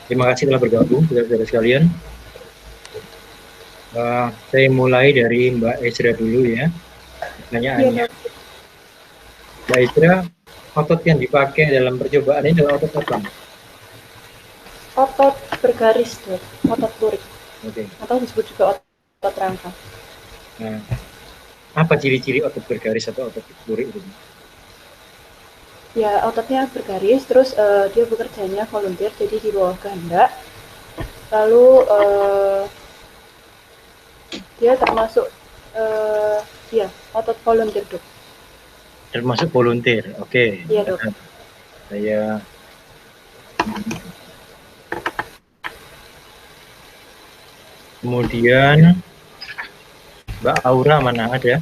Terima kasih telah bergabung, saudara-saudara sekalian. Saya mulai dari Mbak Ezra dulu ya, pertanyaannya. Iya, Dok. Mbak Ezra, otot yang dipakai dalam percobaan ini adalah otot apa? Otot bergaris, Dok. Otot lurik. Oke. Atau disebut juga otot rangka. Nah, apa ciri-ciri otot bergaris atau otot lurik itu? Ya, ototnya bergaris, terus dia bekerjanya volunteer, jadi di bawah kehendak. Lalu dia termasuk ya otot volunteer, Dok. Termasuk volunteer. Oke. Iya, Dok. Saya kemudian Mbak Aura mana ada?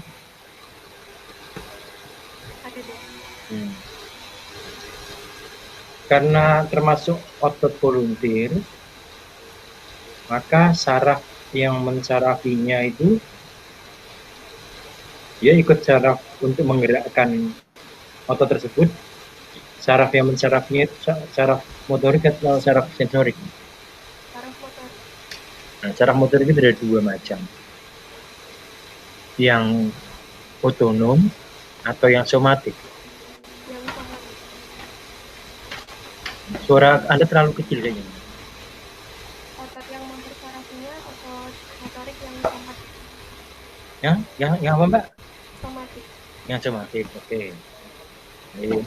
Ada, Dok. Karena termasuk otot volunteer, maka saraf yang mensarafinya itu dia ikut saraf untuk menggerakkan otot tersebut. Saraf yang mensarafinya itu saraf motorik atau saraf sensorik? Saraf motor. Nah, saraf motorik itu ada dua macam. Yang otonom atau yang somatik. Yang somatik. Suara Anda terlalu kecil kayaknya. Otot yang mempersarafinya otot motorik yang somatik. Yang apa, Mbak? Somatik. Yang somatik. Oke. Baik.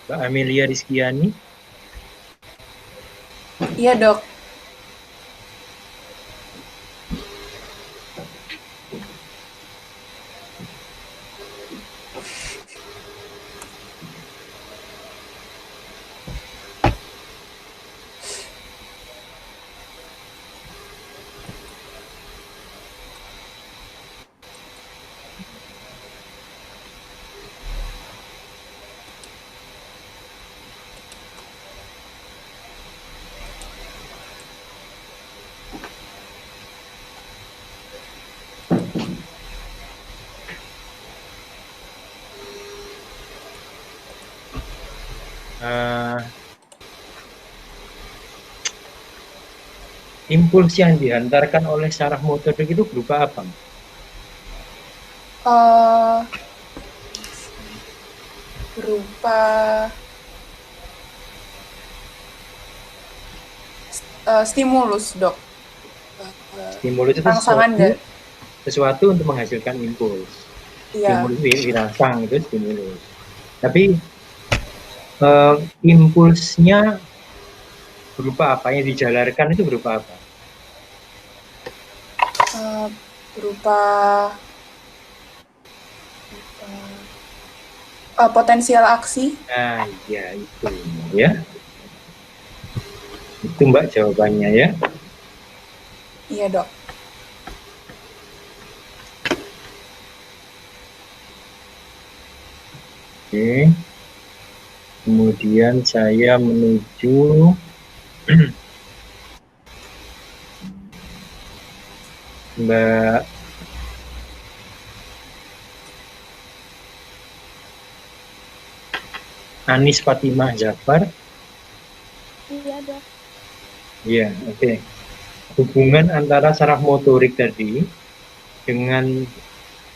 Mbak Amelia Rizkiani. Iya, Dok. Impuls yang dihantarkan oleh saraf motorik itu berupa apa? Berupa stimulus, Dok. Stimulus itu sesuatu untuk menghasilkan impuls. Iya. Stimulus dirangsang itu stimulus. Tapi impulsnya berupa apa? Yang dijalarkan itu berupa apa? Berupa potensial aksi. Nah, ya itu ya. Itu Mbak jawabannya ya. Iya, Dok. Oke. Kemudian saya menuju Mbak Anis Fatimah Jafar. Iya, Dok. Iya, oke. Hubungan antara saraf motorik tadi dengan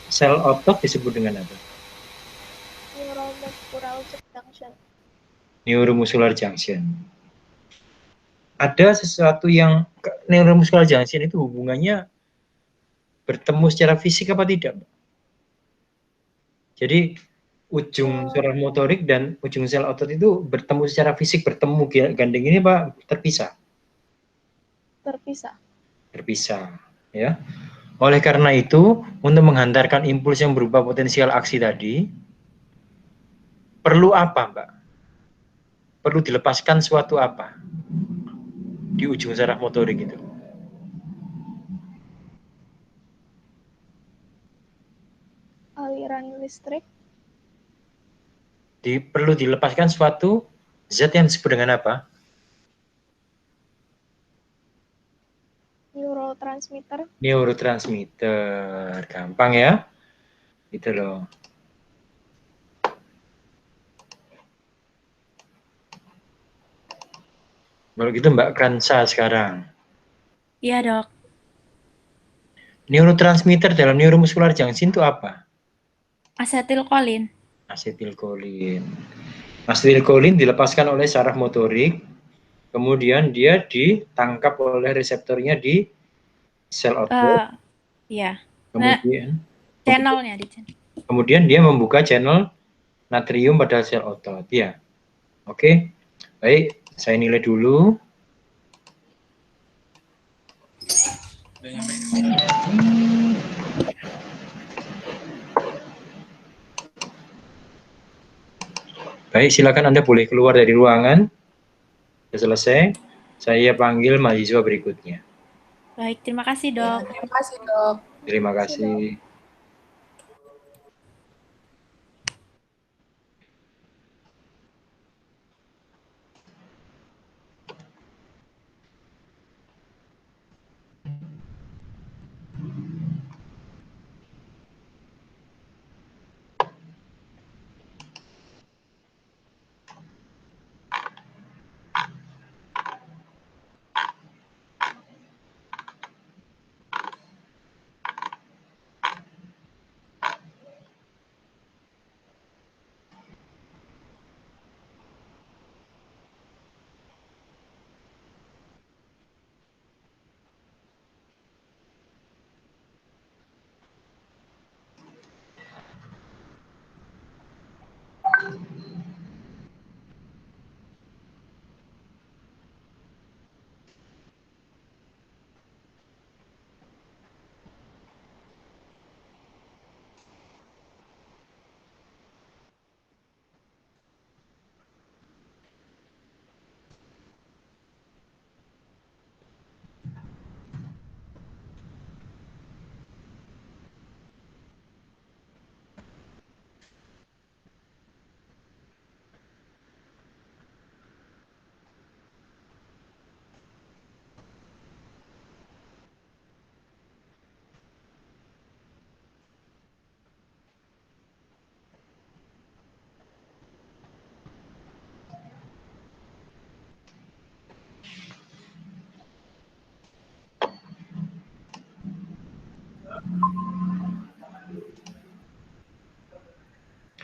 sel otot disebut dengan apa? Neuromuscular junction. Ada sesuatu yang neuromuscular junction itu hubungannya bertemu secara fisik apa tidak? Jadi ujung saraf motorik dan ujung sel otot itu bertemu secara fisik, bertemu gandeng ini Pak terpisah? Terpisah. Terpisah, ya. Oleh karena itu, untuk menghantarkan impuls yang berupa potensial aksi tadi, perlu apa, Mbak? Perlu dilepaskan suatu apa di ujung saraf motorik itu? Aliran listrik. Perlu dilepaskan suatu Zat yang disebut dengan apa? Neurotransmitter. Neurotransmitter. Gampang ya? Gitu loh. Kalau gitu Mbak Kansa sekarang. Iya, Dok. Neurotransmitter dalam neuromuscular junction itu apa? Asetilkolin. Asetilkolin. Asetilkolin dilepaskan oleh saraf motorik, kemudian dia ditangkap oleh reseptornya di sel otot. Iya. Kemudian, Channelnya di channel. kemudian dia membuka channel natrium pada sel otot. Ya, oke. Baik, saya nilai dulu. Baik, silakan Anda boleh keluar dari ruangan. Sudah selesai. Saya panggil mahasiswa berikutnya. Baik, terima kasih, Dok. Terima kasih, Dok. Terima kasih.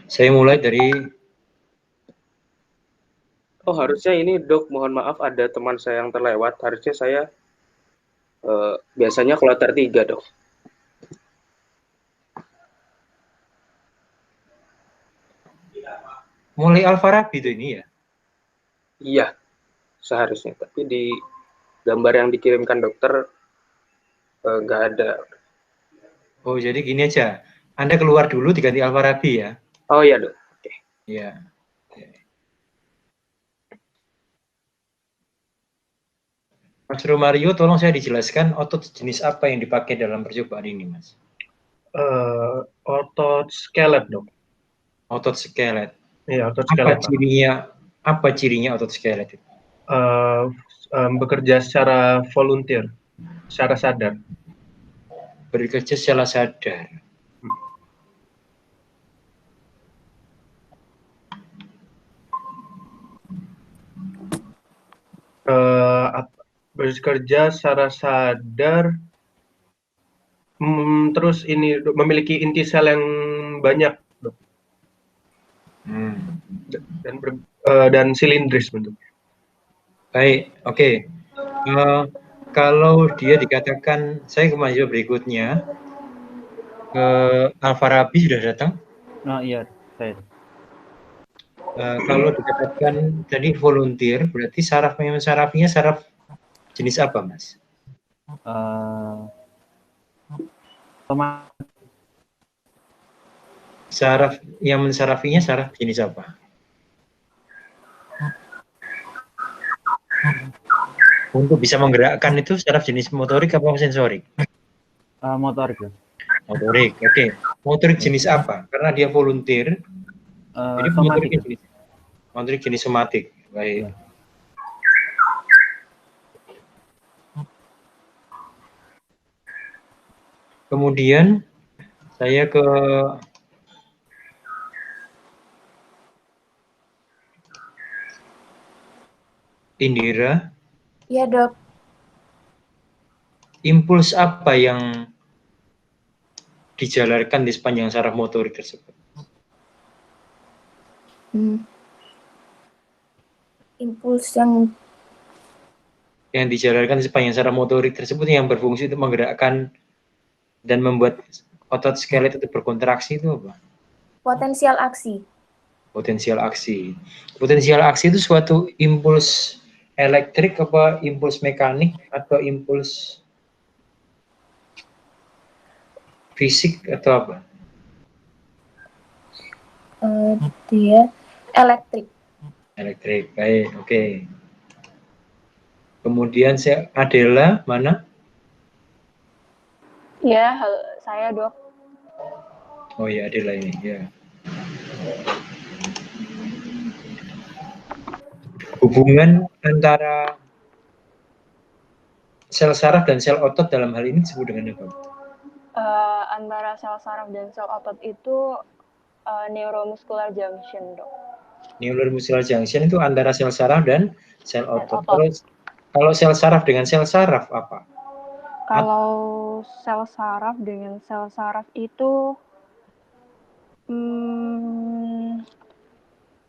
Saya mulai dari... Oh, harusnya ini, Dok, mohon maaf ada teman saya yang terlewat. Harusnya saya biasanya kloter 3, Dok. Mulai Alfarabi itu ini ya? Iya, seharusnya. Tapi di gambar yang dikirimkan dokter nggak ada. Oh, jadi gini aja. Anda keluar dulu diganti Alfarabi ya? Oh iya, Dok. Oke. Iya. Mas Romario, tolong saya dijelaskan otot jenis apa yang dipakai dalam percobaan ini, Mas? Otot skelet, Dok. Otot skelet. Iya, otot skelet. Apa cirinya otot skelet itu? Bekerja secara volunteer, secara sadar. Bekerja secara sadar. Bekerja secara sadar, terus ini memiliki inti sel yang banyak, Dok. Dan silindris bentuknya. Baik, oke. Kalau dia dikatakan, saya ke mahasiswa berikutnya, Alfarabi sudah datang? Oh iya, saya. Kalau dikatakan tadi volunteer, berarti sarafnya saraf jenis apa, Mas? Saraf yang mensarafinya saraf jenis apa? Untuk bisa menggerakkan itu saraf jenis motorik apa sensorik? Motorik. Motorik, oke. Motorik jenis apa? Karena dia volunteer, jadi somatik. motorik jenis somatik. Baik. Kemudian saya ke Indira. Iya, Dok. Impuls apa yang dijalarkan di sepanjang saraf motorik tersebut? Impuls yang Yang dijalarkan di sepanjang saraf motorik tersebut yang berfungsi untuk menggerakkan dan membuat otot skelet itu berkontraksi itu apa? potensial aksi. Potensial aksi. Potensial aksi itu suatu impuls elektrik apa impuls mekanik atau impuls fisik atau apa? Dia elektrik. Elektrik. Baik, oke. Kemudian saya Adela mana? Ya, saya, Dok. Oh ya, Adela ini ya. Hubungan antara sel saraf dan sel otot dalam hal ini disebut dengan apa? Antara sel saraf dan sel otot itu neuromuscular junction, Dok. Neuromuscular junction itu antara sel saraf dan sel otot. otot. Kalau sel saraf dengan sel saraf apa? Kalau sel saraf dengan sel saraf itu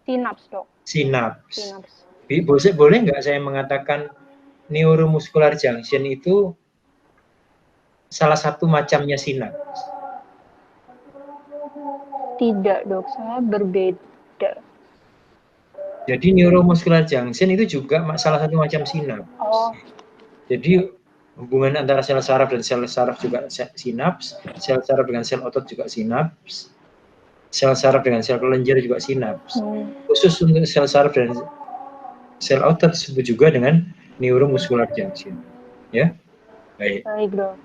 sinaps, Dok. Sinaps. Sinaps. Boleh nggak saya mengatakan neuromuscular junction itu salah satu macamnya sinaps? Tidak, Dok. Saya berbeda. Jadi neuromuscular junction itu juga salah satu macam sinaps. Oh. Jadi hubungan antara sel saraf dan sel saraf juga sinaps, sel saraf dengan sel otot juga sinaps, sel saraf dengan sel kelenjar juga sinaps. Khusus untuk sel saraf dan sel otot disebut juga dengan neuromuscular junction. Ya, baik. Baik, Dok.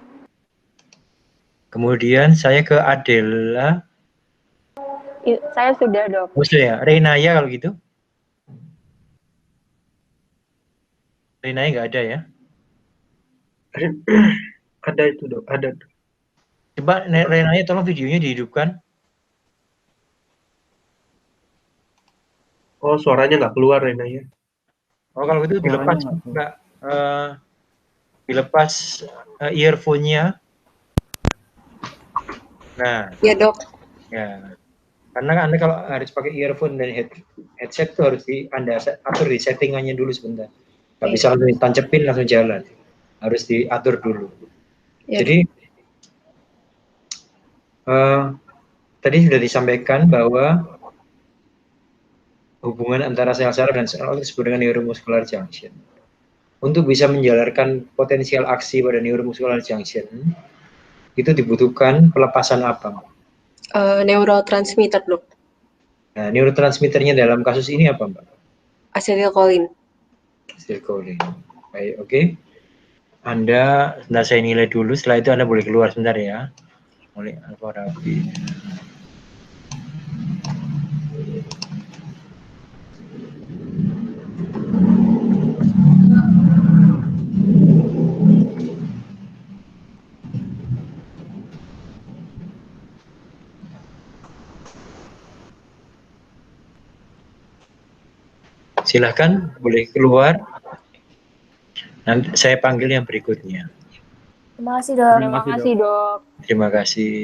Kemudian saya ke Adela. Saya sudah, Dok. Maksudnya Renaya kalau gitu? Renaya nggak ada ya? Ada itu dok, ada. Coba Renaya tolong videonya dihidupkan. Oh suaranya nggak keluar Renanya. Oh kalau gitu dilepas Mbak, dilepas earphone-nya. Nah. Ya dok. Ya. Karena Anda kalau harus pakai earphone dan headset itu harus Anda atur di settingannya dulu sebentar. Nggak bisa langsung ditancepin langsung jalan. Harus diatur dulu. Ya, jadi tadi sudah disampaikan bahwa hubungan antara sel saraf dan sel otot disebut dengan neuromuscular junction. Untuk bisa menjalarkan potensial aksi pada neuromuscular junction, itu dibutuhkan pelepasan apa? Neurotransmitter dok. Nah, neurotransmitternya dalam kasus ini apa, Mbak? Asetilkolin. Asetilkolin. Baik, oke. Anda, saya nilai dulu, setelah itu Anda boleh keluar sebentar ya. Oleh Al-Farabi. Silahkan, boleh keluar. Nanti saya panggil yang berikutnya. Terima kasih, Dok. Terima kasih, Dok. Terima kasih.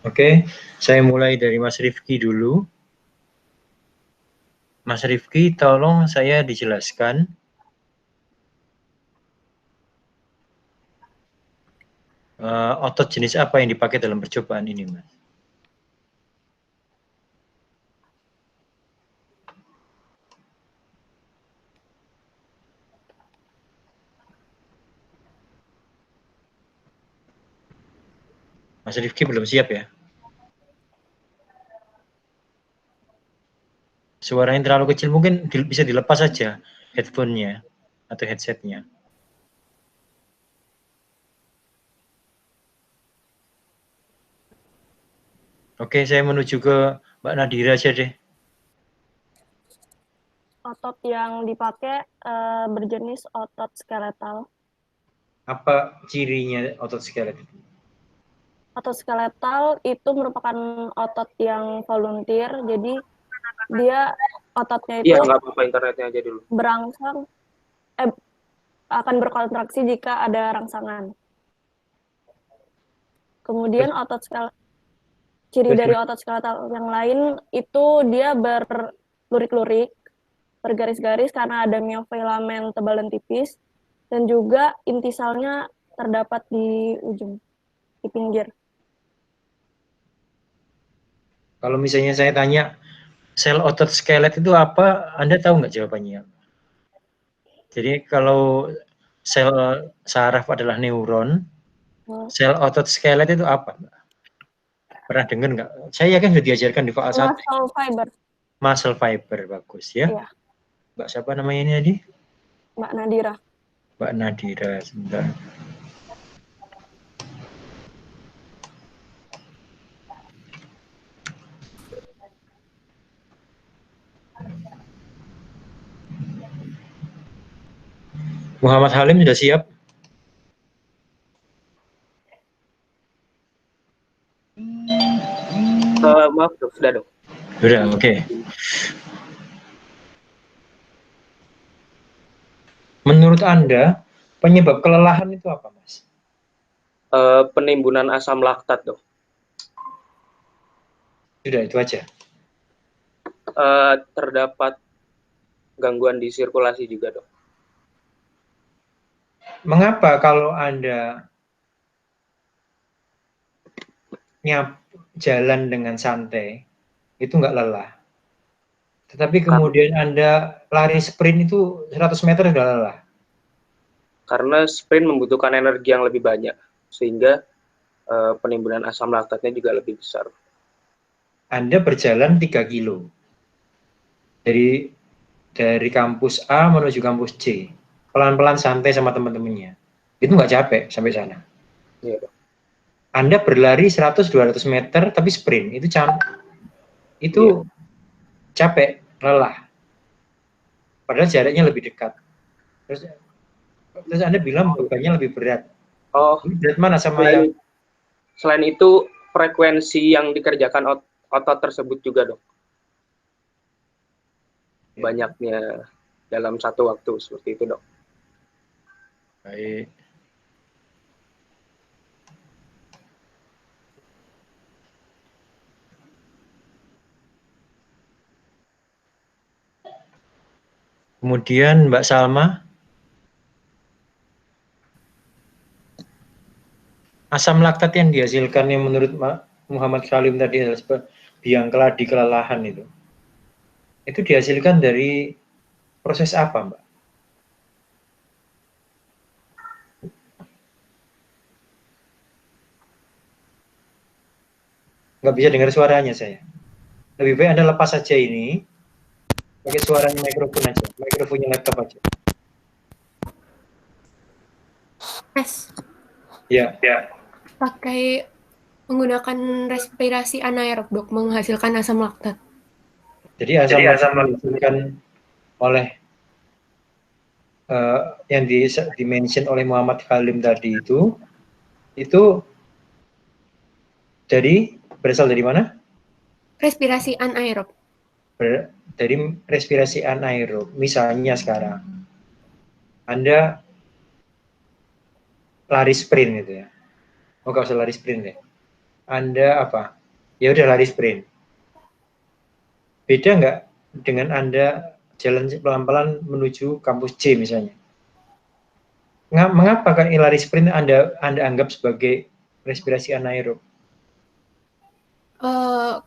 Oke, saya mulai dari Mas Rifki dulu. Mas Rifki, tolong saya dijelaskan otot jenis apa yang dipakai dalam percobaan ini, Mas? Mas Rifki belum siap ya? Suaranya terlalu kecil, mungkin bisa dilepas saja headphone-nya atau headset-nya. Oke, saya menuju ke Mbak Nadira aja deh. Otot yang dipakai berjenis otot skeletal. Apa cirinya otot skelet? Otot skeletal itu merupakan otot yang volunteer, jadi dia ototnya itu Iya, nggak apa-apa, internetnya aja dulu. berangsang akan berkontraksi jika ada rangsangan. Kemudian ciri dari otot skeletal yang lain itu dia berlurik-lurik, bergaris-garis karena ada miofilamen tebal dan tipis, dan juga intisalnya terdapat di ujung, di pinggir. Kalau misalnya saya tanya, sel otot skelet itu apa? Anda tahu nggak jawabannya? Jadi kalau sel saraf adalah neuron, sel otot skelet itu apa? Pernah dengar nggak? Saya yakin sudah diajarkan di Faal 1. Muscle fiber. Muscle fiber, bagus ya. Iya. Mbak siapa namanya ini tadi? Mbak Nadira. Mbak Nadira, sebentar. Muhammad Halim sudah siap? Maaf dok, sudah dok. Sudah, oke. Menurut Anda, penyebab kelelahan itu apa, Mas? Penimbunan asam laktat dok. Sudah, itu aja. Terdapat gangguan di sirkulasi juga dok. Mengapa kalau Anda jalan dengan santai, itu nggak lelah? Tetapi kemudian Anda lari sprint itu 100 meter sudah lelah. Karena sprint membutuhkan energi yang lebih banyak, sehingga penimbunan asam laktatnya juga lebih besar. Anda berjalan 3 kilo dari kampus A menuju kampus C, pelan-pelan santai sama teman-temannya. Itu nggak capek sampai sana. Iya, Dok. Anda berlari 100-200 meter tapi sprint, itu capek, lelah. Padahal jaraknya lebih dekat. Terus Anda bilang bebannya lebih berat. Oh, berat mana sama yang? Selain itu, frekuensi yang dikerjakan otot tersebut juga, dok. Banyaknya dalam satu waktu, seperti itu, dok. Baik. Kemudian Mbak Salma, asam laktat yang dihasilkan yang menurut Muhammad Halim tadi adalah biang keladi kelelahan itu dihasilkan dari proses apa, Mbak? Nggak bisa dengar suaranya saya. Lebih baik Anda lepas saja ini, pakai suaranya mikrofon aja, mikrofonnya laptop aja. Tes. Ya. Pakai menggunakan respirasi anaerob, dok, menghasilkan asam laktat. Jadi asam laktat dihasilkan oleh yang di-mention oleh Muhammad Halim tadi itu itu berasal dari mana? Respirasi anaerob. Dari respirasi anaerob. Misalnya sekarang Anda lari sprint gitu ya. Oh, nggak usah lari sprint deh. Anda apa? Ya udah lari sprint. Beda nggak dengan Anda jalan pelan-pelan menuju kampus C misalnya? Mengapa kan lari sprint Anda anggap sebagai respirasi anaerob?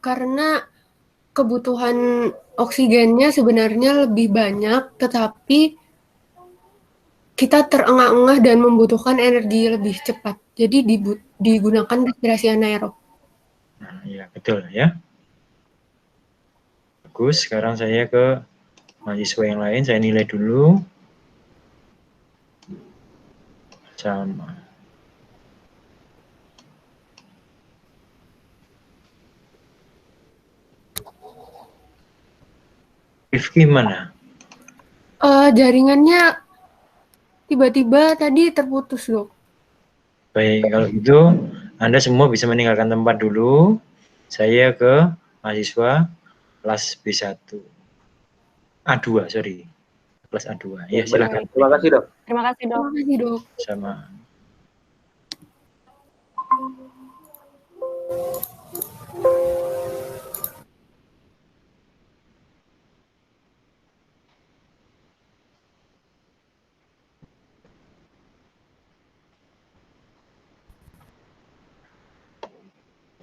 Karena kebutuhan oksigennya sebenarnya lebih banyak, tetapi kita terengah-engah dan membutuhkan energi lebih cepat. Jadi digunakan respirasi anaerob. Nah, ya betul ya. Bagus, sekarang saya ke mahasiswa yang lain, saya nilai dulu. Sama. Rifki mana? Jaringannya tiba-tiba tadi terputus, Dok. Baik, kalau gitu Anda semua bisa meninggalkan tempat dulu. Saya ke mahasiswa kelas B1. A2, sorry. Kelas A2. Ya, silakan. Terima kasih, Dok. Terima kasih, Dok. Terima kasih, Dok. Sama.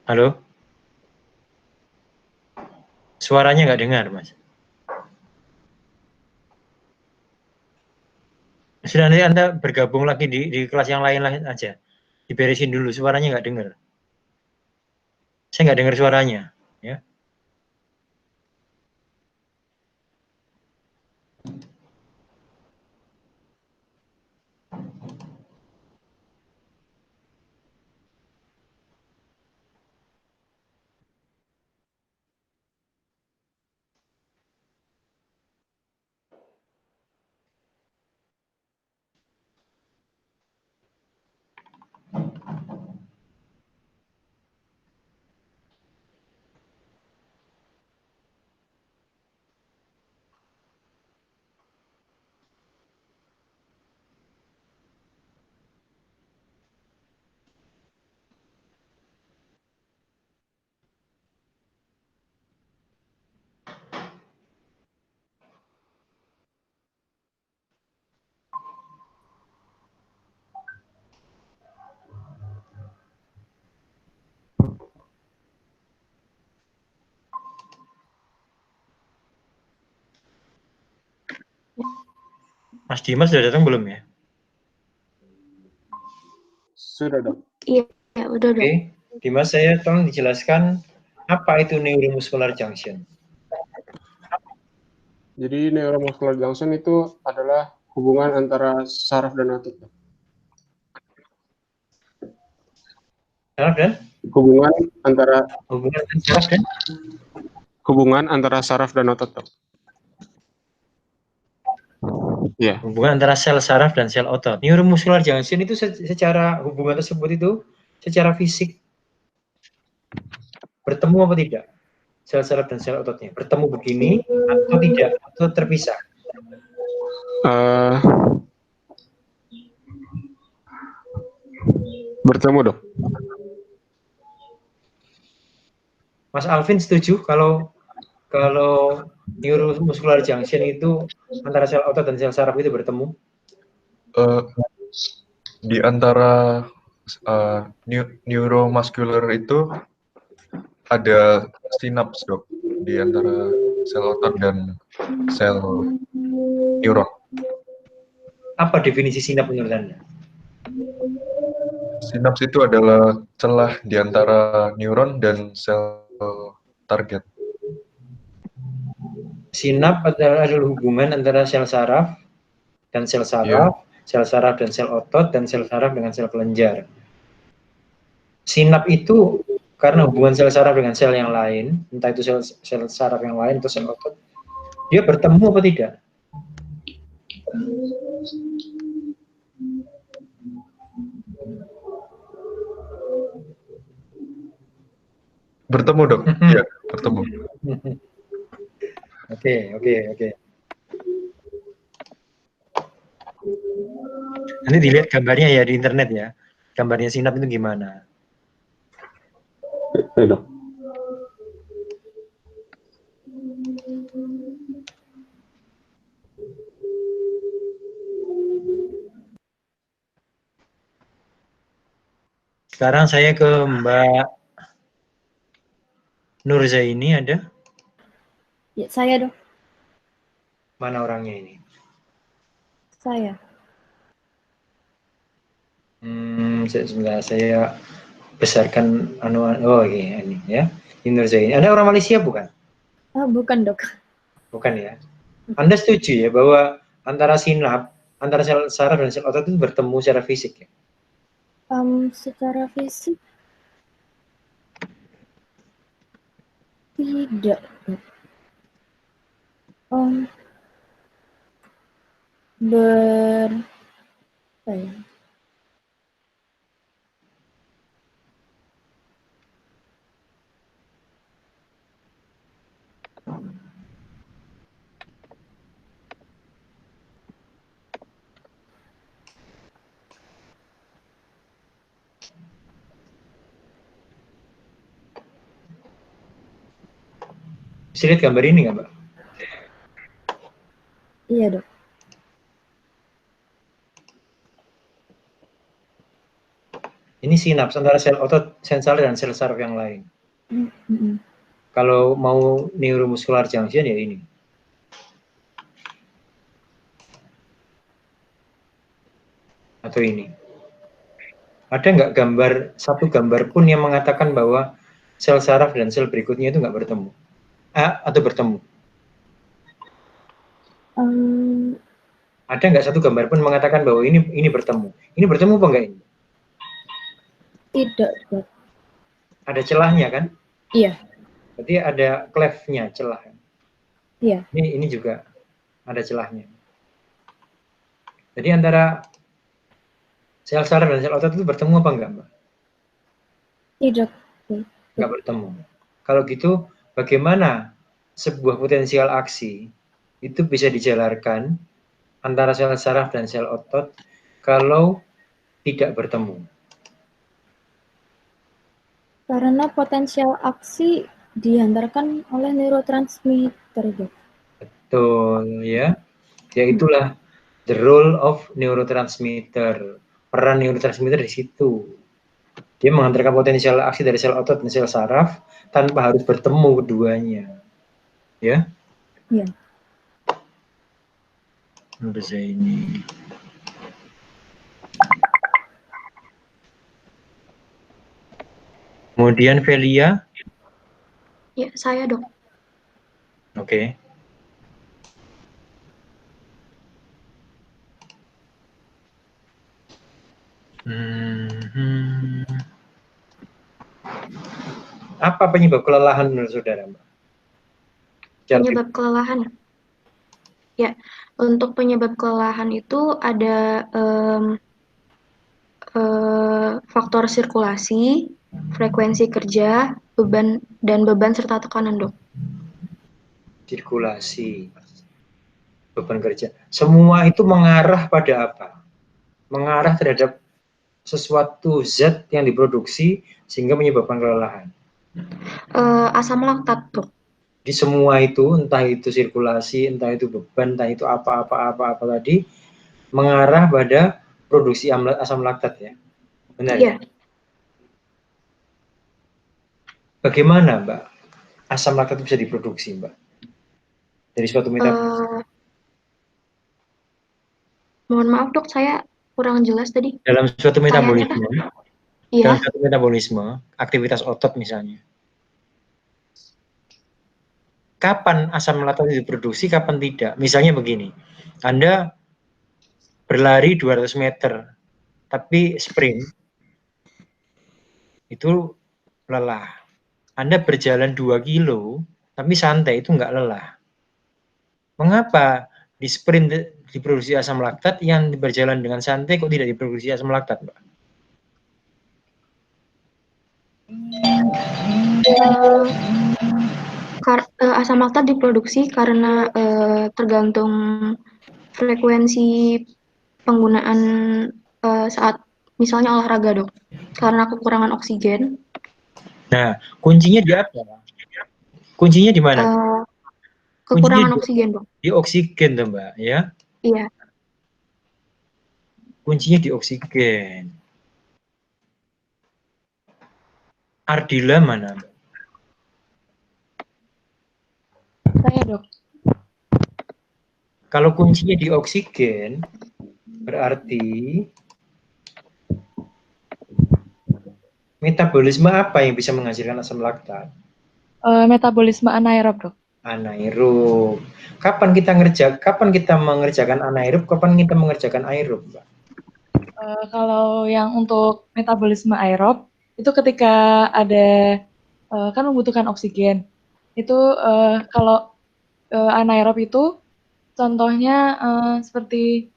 Halo? Suaranya nggak dengar, Mas. Sudah, nanti Anda bergabung lagi di kelas yang lain aja. Diberesin dulu, suaranya nggak dengar. Saya nggak dengar suaranya. Ya. Mas Dimas sudah datang belum ya? Sudah, Dok. Iya, udah, Dok. Oke, Dimas, saya tolong dijelaskan apa itu neuromuscular junction. Jadi neuromuscular junction itu adalah hubungan antara saraf dan otot. Saraf dan? Hubungan antara saraf dan? Hubungan antara saraf dan otot, Dok. Ya. Hubungan antara sel saraf dan sel otot. Neuromuscular junction itu secara hubungan tersebut itu secara fisik bertemu apa tidak? Sel saraf dan sel ototnya bertemu begini atau tidak, atau terpisah? Bertemu, Dok. Mas Alvin setuju kalau neuromuscular junction itu antara sel otot dan sel saraf itu bertemu? Di antara neuromuscular itu ada sinaps, Dok, di antara sel otot dan sel neuron. Apa definisi sinaps menurut Anda? Sinaps itu adalah celah di antara neuron dan sel target. Sinaps adalah hubungan antara sel saraf dan sel saraf, sel saraf dan sel otot, dan sel saraf dengan sel kelenjar. Sinaps itu karena hubungan sel saraf dengan sel yang lain, entah itu sel saraf yang lain atau sel otot, dia bertemu apa tidak? Bertemu dok? Iya, bertemu. Oke. Nanti dilihat gambarnya ya di internet ya. Gambarnya sinap itu gimana? Baik, dok. Sekarang saya ke Mbak Nurzaini ada? Ya, saya dok. Mana orangnya ini? Saya. Sebentar saya besarkan ini ya. Nurzaini. Anda orang Malaysia bukan? Bukan dok. Bukan ya. Anda setuju ya bahwa antara sinap, antara sel saraf dan sel otot itu bertemu secara fisik ya? Secara fisik tidak. Bisa lihat gambar ini nggak, Mbak? Iya dok. Ini sinaps antara sel otot sensor dan sel saraf yang lain. Kalau mau neuromuscular junction ya ini. Atau ini. Ada nggak satu gambar pun yang mengatakan bahwa sel saraf dan sel berikutnya itu nggak bertemu? Atau bertemu? Ada nggak satu gambar pun mengatakan bahwa ini bertemu? Ini bertemu apa enggak ini? Tidak dok. Ada celahnya kan? Iya. Berarti ada cleft-nya, celah. Iya. Ini juga ada celahnya. Jadi antara sel saraf dan sel otot itu bertemu apa enggak, Mbak? Tidak. Enggak bertemu. Kalau gitu, bagaimana sebuah potensial aksi itu bisa dijalarkan antara sel saraf dan sel otot kalau tidak bertemu? Karena potensial aksi dihantarkan oleh neurotransmitter, dok. Betul, ya. Yaitulah the role of neurotransmitter. Peran neurotransmitter di situ. Dia menghantarkan potensial aksi dari sel otot dan sel saraf tanpa harus bertemu keduanya. Ya? Iya. Bisa ini. Kemudian Velia. Ya, saya dok. Oke. Apa penyebab kelelahan menurut saudara, Mbak? Penyebab kelelahan? Ya, untuk penyebab kelelahan itu ada faktor sirkulasi, frekuensi kerja, beban serta tekanan, dok. Sirkulasi, beban kerja. Semua itu mengarah pada apa? Mengarah terhadap sesuatu zat yang diproduksi sehingga menyebabkan kelelahan. Asam laktat, dok. Di semua itu, entah itu sirkulasi, entah itu beban, entah itu apa tadi, mengarah pada produksi asam laktat ya. Benar ya? Bagaimana, Mbak, asam laktat bisa diproduksi, Mbak? Dari suatu metabolisme. Mohon maaf, dok, saya kurang jelas tadi. Dalam suatu metabolisme, iya. dalam suatu metabolisme, aktivitas otot misalnya. Kapan asam laktat diproduksi, kapan tidak? Misalnya begini, Anda berlari 200 meter, tapi sprint, itu lelah. Anda berjalan 2 kilo, tapi santai, itu nggak lelah. Mengapa di sprint diproduksi asam laktat, yang berjalan dengan santai kok tidak diproduksi asam laktat, Mbak? Asam laktat diproduksi karena tergantung frekuensi penggunaan saat misalnya olahraga, Dok. Karena kekurangan oksigen. Nah, kuncinya di apa? Kuncinya di mana? Kekurangan oksigen, Dok. Di oksigen, tuh, Mbak, ya? Iya. Kuncinya di oksigen. Ardila mana, Mbak? Saya, Dok. Kalau kuncinya di oksigen, berarti metabolisme apa yang bisa menghasilkan asam laktat? Metabolisme anaerob, Dok. Anaerob. Kapan kita mengerjakan anaerob, kapan kita mengerjakan aerob, Mbak? Kalau yang untuk metabolisme aerob, itu ketika ada, kan membutuhkan oksigen. Itu kalau anaerob itu contohnya seperti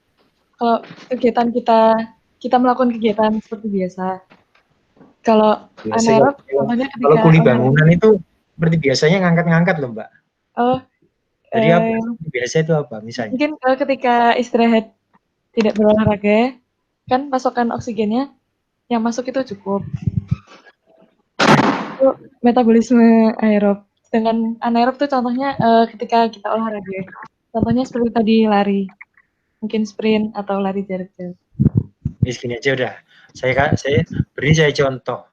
kalau kegiatan kita melakukan kegiatan seperti biasa. Kalau anaerob contohnya ketika kalau kuli bangunan itu seperti biasanya ngangkat-ngangkat loh, Mbak. Jadi apa? Biasa itu apa misalnya? Mungkin ketika istirahat tidak berolahraga, kan pasokan oksigennya yang masuk itu cukup. Itu metabolisme aerob. Sedangkan anaerob itu contohnya ketika kita olahraga. Contohnya seperti tadi lari. Mungkin sprint atau lari jarak jauh. Gini aja udah. Saya contoh.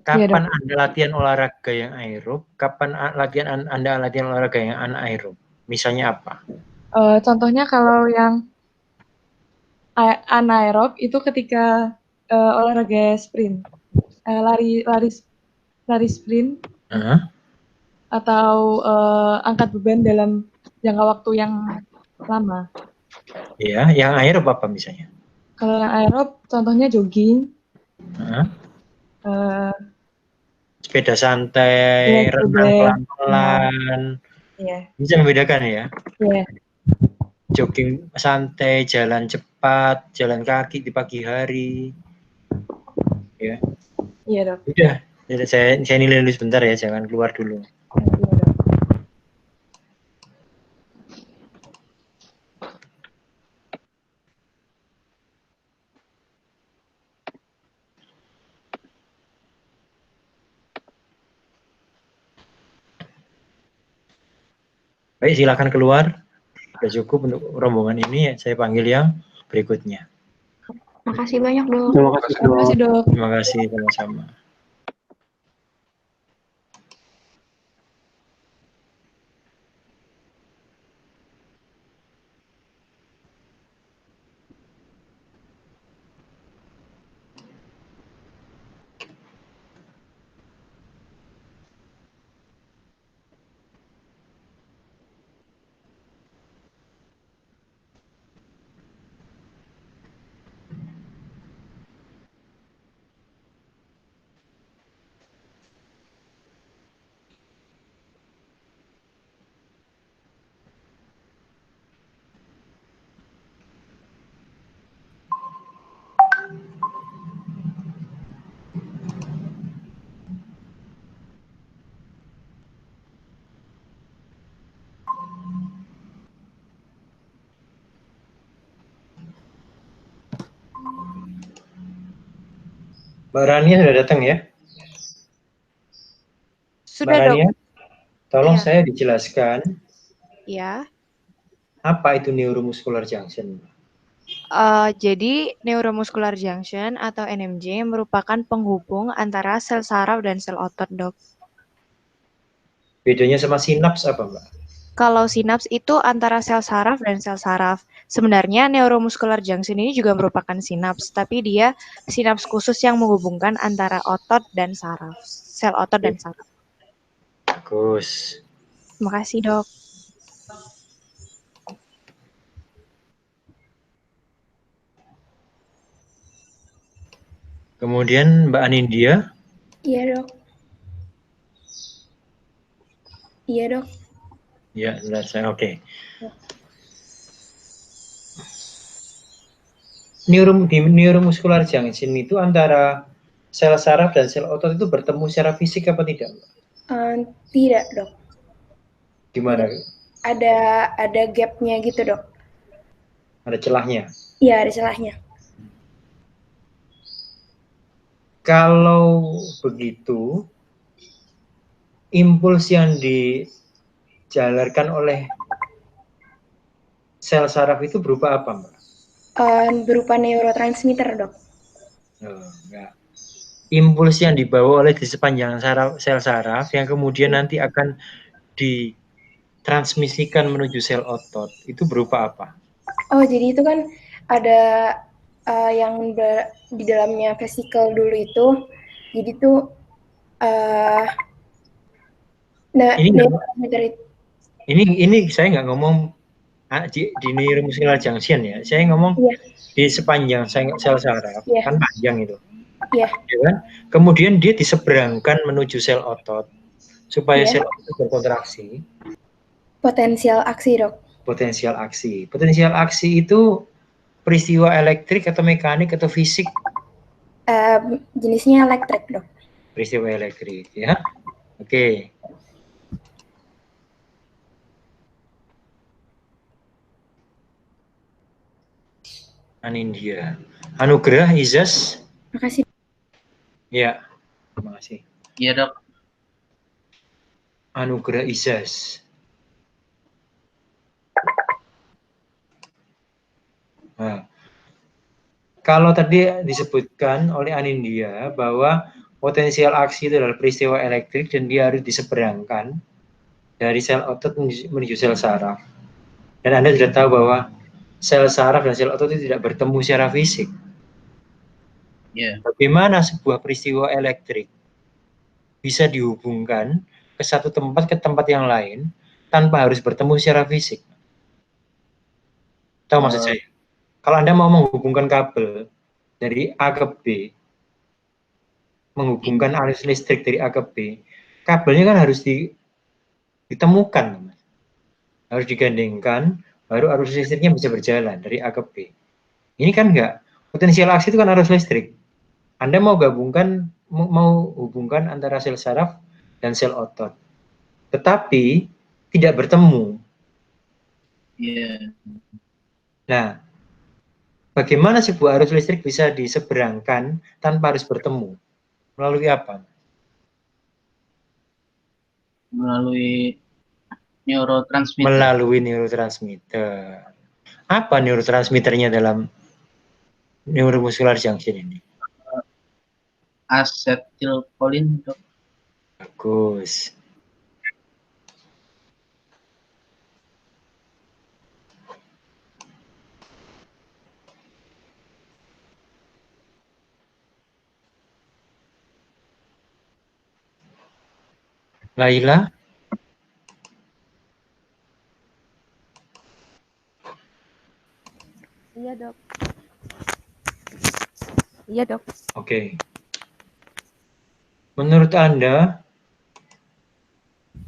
Kapan Anda latihan olahraga yang aerob? Kapan Anda latihan olahraga yang anaerob? Misalnya apa? Contohnya kalau yang anaerob itu ketika olahraga sprint, lari sprint, atau angkat beban dalam jangka waktu yang lama. Iya, yang aerob apa misalnya? Kalau yang aerob, contohnya jogging, sepeda santai, renang pelan-pelan. Bisa membedakan ya? Iya. Jogging santai, jalan cepat, jalan kaki di pagi hari. Ya. Iya, Dok. Udah, saya nilai dulu sebentar ya, jangan keluar dulu. Baik, silakan keluar. Sudah cukup untuk rombongan ini. Saya panggil yang berikutnya. Makasih banyak, Dok. Terima kasih, Dok. Terima kasih, sama-sama. Mbak Rania sudah datang ya? Sudah, Mbak Rania, Dok. tolong Ya. saya dijelaskan Ya. apa itu neuromuscular junction. Jadi neuromuscular junction atau NMJ merupakan penghubung antara sel saraf dan sel otot, Dok. Bedanya sama sinaps apa, Mbak? Kalau sinaps itu antara sel saraf dan sel saraf. Sebenarnya neuromuscular junction ini juga merupakan sinaps, tapi dia sinaps khusus yang menghubungkan antara otot dan saraf, sel otot dan saraf. Bagus. Terima kasih, Dok. Kemudian Mbak Anindya. Iya, Dok. Iya, Dok. Ya, selesai. Oke. Neuromuscular junction itu antara sel saraf dan sel otot itu bertemu secara fisik apa tidak? Tidak, Dok. Gimana? Ada gap-nya gitu, Dok. Ada celahnya? Iya, ada celahnya. Kalau begitu, impuls yang dijalarkan oleh sel saraf itu berupa apa, Mbak? Berupa neurotransmitter, Dok. Enggak. Impuls yang dibawa oleh di sepanjang sel saraf yang kemudian nanti akan ditransmisikan menuju sel otot, itu berupa apa? Oh, jadi itu kan ada yang di dalamnya vesikel dulu itu. Jadi tuh ini saya nggak ngomong di neuromuscular junction ya. Saya ngomong di sepanjang sel saraf, kan panjang itu. Ya kan? Kemudian dia diseberangkan menuju sel otot supaya sel otot berkontraksi. Potensial aksi, Dok. Potensial aksi. Potensial aksi itu peristiwa elektrik atau mekanik atau fisik? Jenisnya elektrik, Dok. Peristiwa elektrik, ya. Oke. Anindya. Anugerah, Izas. Makasih. Ya, terima kasih. Iya, Dok. Anugerah, Izas. Nah, kalau tadi disebutkan oleh Anindya bahwa potensial aksi itu adalah peristiwa elektrik dan dia harus diseberangkan dari sel otot menuju sel saraf. Dan Anda sudah tahu bahwa sel saraf dan sel otot itu tidak bertemu secara fisik. Bagaimana sebuah peristiwa elektrik bisa dihubungkan ke satu tempat ke tempat yang lain tanpa harus bertemu secara fisik? Tahu maksud saya? Kalau Anda mau menghubungkan kabel dari A ke B, menghubungkan arus listrik dari A ke B, kabelnya kan harus ditemukan, harus digandengkan, baru arus listriknya bisa berjalan dari A ke B. Ini kan enggak. Potensial aksi itu kan arus listrik. Anda mau hubungkan antara sel saraf dan sel otot, tetapi tidak bertemu. Nah, bagaimana sebuah arus listrik bisa diseberangkan tanpa harus bertemu? Melalui apa? Melalui neurotransmitter. Melalui neurotransmitter. Apa neurotransmitternya dalam neuromuscular junction ini? Asetilkolin, Dok. Bagus. Laila? Iya, Dok. Iya, Dok. Oke. Menurut Anda,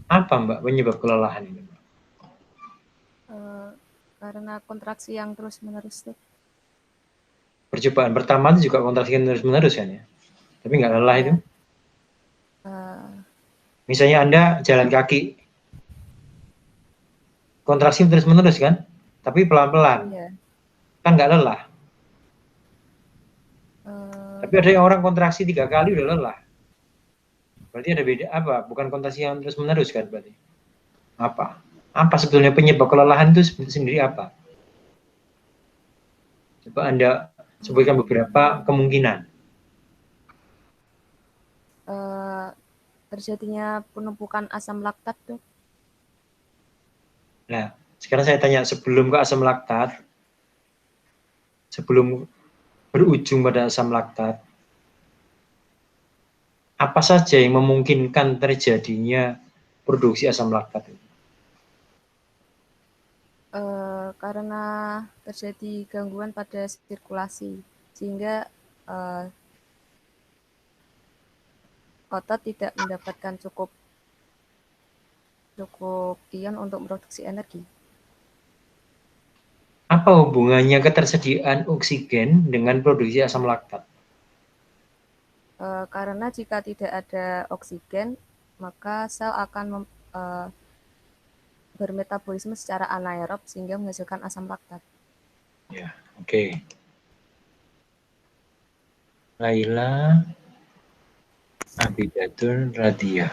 apa Mbak penyebab kelelahan ini? Karena kontraksi yang terus-menerus, Dok. Percobaan pertama itu juga kontraksi terus-menerus kan ya? Tapi nggak lelah itu? Misalnya Anda jalan kaki, kontraksi terus-menerus kan? Tapi pelan-pelan. Kan nggak lelah. Tapi ada yang orang kontraksi 3 kali udah lelah. Berarti ada beda apa? Bukan kontraksi yang terus-menerus kan berarti? Apa? Apa sebetulnya penyebab kelelahan itu sendiri apa? Coba Anda sebutkan beberapa kemungkinan. Terjadinya penumpukan asam laktat, Dok. Nah, sekarang saya tanya, sebelum ke asam laktat, sebelum berujung pada asam laktat, apa saja yang memungkinkan terjadinya produksi asam laktat itu? Karena terjadi gangguan pada sirkulasi, sehingga otot tidak mendapatkan cukup ion untuk produksi energi. Apa hubungannya ketersediaan oksigen dengan produksi asam laktat? Karena jika tidak ada oksigen, maka sel akan bermetabolisme secara anaerob sehingga menghasilkan asam laktat. Ya, oke. Laila Abidatul Radia.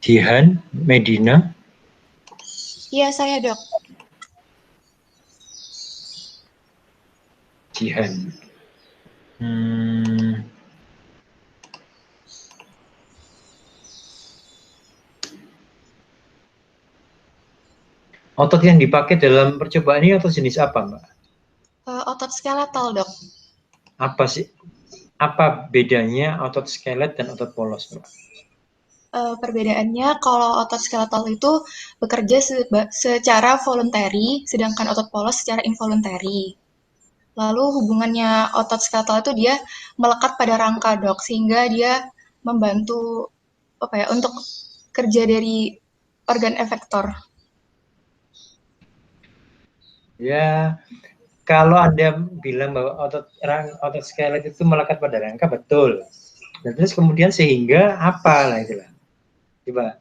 Jihan Medina. Iya, saya, Dok. Jihan. Otot yang dipakai dalam percobaan ini otot jenis apa, Mbak? Otot skeletal, Dok. Apa sih? Apa bedanya otot skelet dan otot polos, Mbak? Perbedaannya kalau otot skeletal itu bekerja secara voluntary, sedangkan otot polos secara involuntary. Lalu hubungannya otot skeletal itu dia melekat pada rangka, Dok, sehingga dia membantu untuk kerja dari organ efektor. Ya, kalau Anda bilang bahwa otot skelet itu melekat pada rangka, betul. Dan terus kemudian sehingga apa lah itulah. Coba.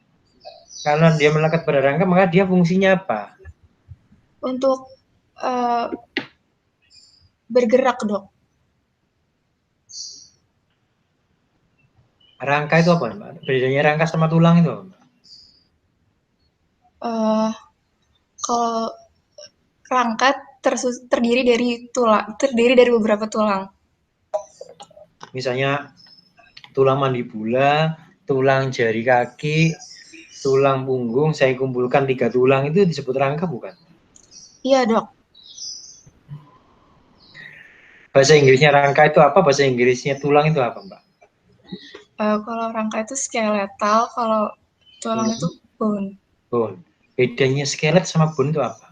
Kalau dia melekat pada rangka, maka dia fungsinya apa? Untuk bergerak, Dok. Rangka itu apa, Mbak? Bedanya rangka sama tulang itu apa, Mbak? Kalau rangka terdiri dari beberapa tulang. Misalnya tulang mandibula, tulang jari kaki, tulang punggung, saya kumpulkan 3 tulang itu disebut rangka bukan? Iya, Dok. Bahasa Inggrisnya rangka itu apa? Bahasa Inggrisnya tulang itu apa, Mbak? Kalau rangka itu skeletal, kalau tulang itu bone. Bone. Bedanya skelet sama bone itu apa?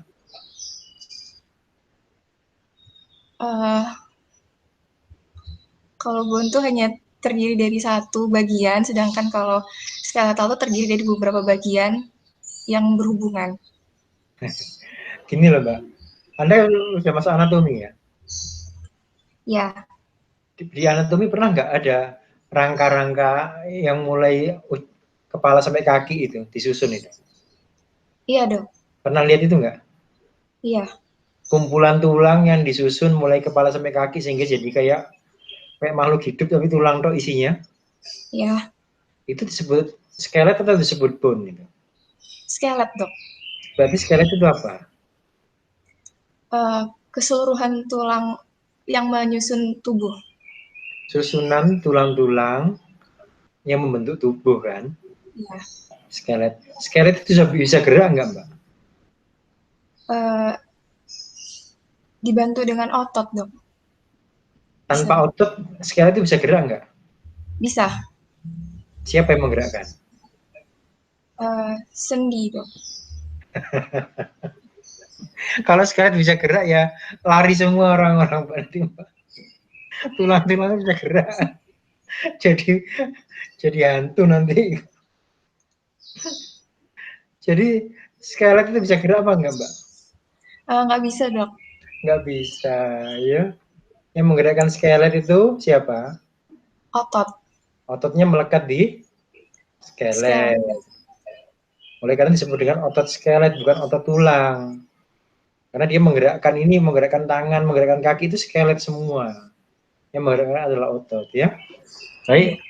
Kalau bone itu hanya terdiri dari satu bagian, sedangkan kalau skeletal itu terdiri dari beberapa bagian yang berhubungan. Gini loh, Mbak. Anda sudah masuk anatomi ya? Ya. Di anatomi pernah nggak ada rangka-rangka yang mulai kepala sampai kaki itu, disusun itu? Iya, Dok. Pernah lihat itu nggak? Iya. Kumpulan tulang yang disusun mulai kepala sampai kaki sehingga jadi kayak makhluk hidup tapi tulang tok isinya. Iya. Itu disebut skelet atau disebut bone itu? Skelet, Dok. Berarti skelet itu apa? Keseluruhan tulang yang menyusun tubuh. Susunan tulang-tulang yang membentuk tubuh kan? Iya. Skelet. Skelet itu bisa gerak nggak, Mbak? Dibantu dengan otot, Dok. Tanpa otot, skelet itu bisa gerak nggak? Bisa. Siapa yang menggerakkan? Sendi, Dok. Kalau skelet bisa gerak ya lari semua orang-orang berarti, Mbak. Tulang-tulangnya bisa gerak. Jadi hantu nanti. Jadi skelet itu bisa gerak apa enggak, Mbak? Nggak bisa, Dok. Nggak bisa, ya. Yang menggerakkan skelet itu siapa? Otot. Ototnya melekat di skelet. Oleh karena disebut dengan otot skelet, bukan otot tulang. Karena dia menggerakkan ini, menggerakkan tangan, menggerakkan kaki itu skelet semua. Yang menggerakkan adalah otot, ya. Baik.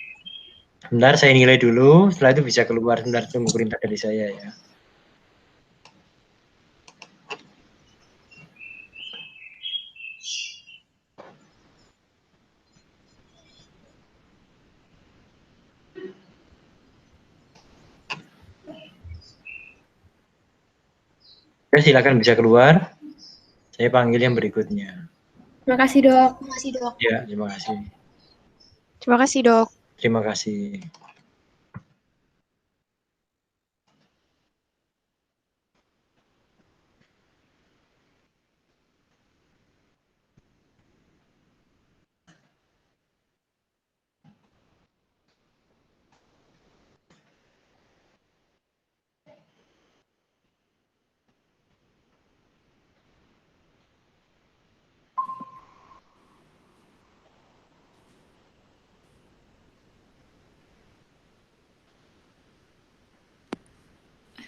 Bentar saya nilai dulu, setelah itu bisa keluar. Bentar tunggu perintah dari saya ya. Oke, silakan bisa keluar. Saya panggil yang berikutnya. Terima kasih, Dok. Terima kasih, Dok. Ya, terima kasih. Terima kasih, Dok. Terima kasih.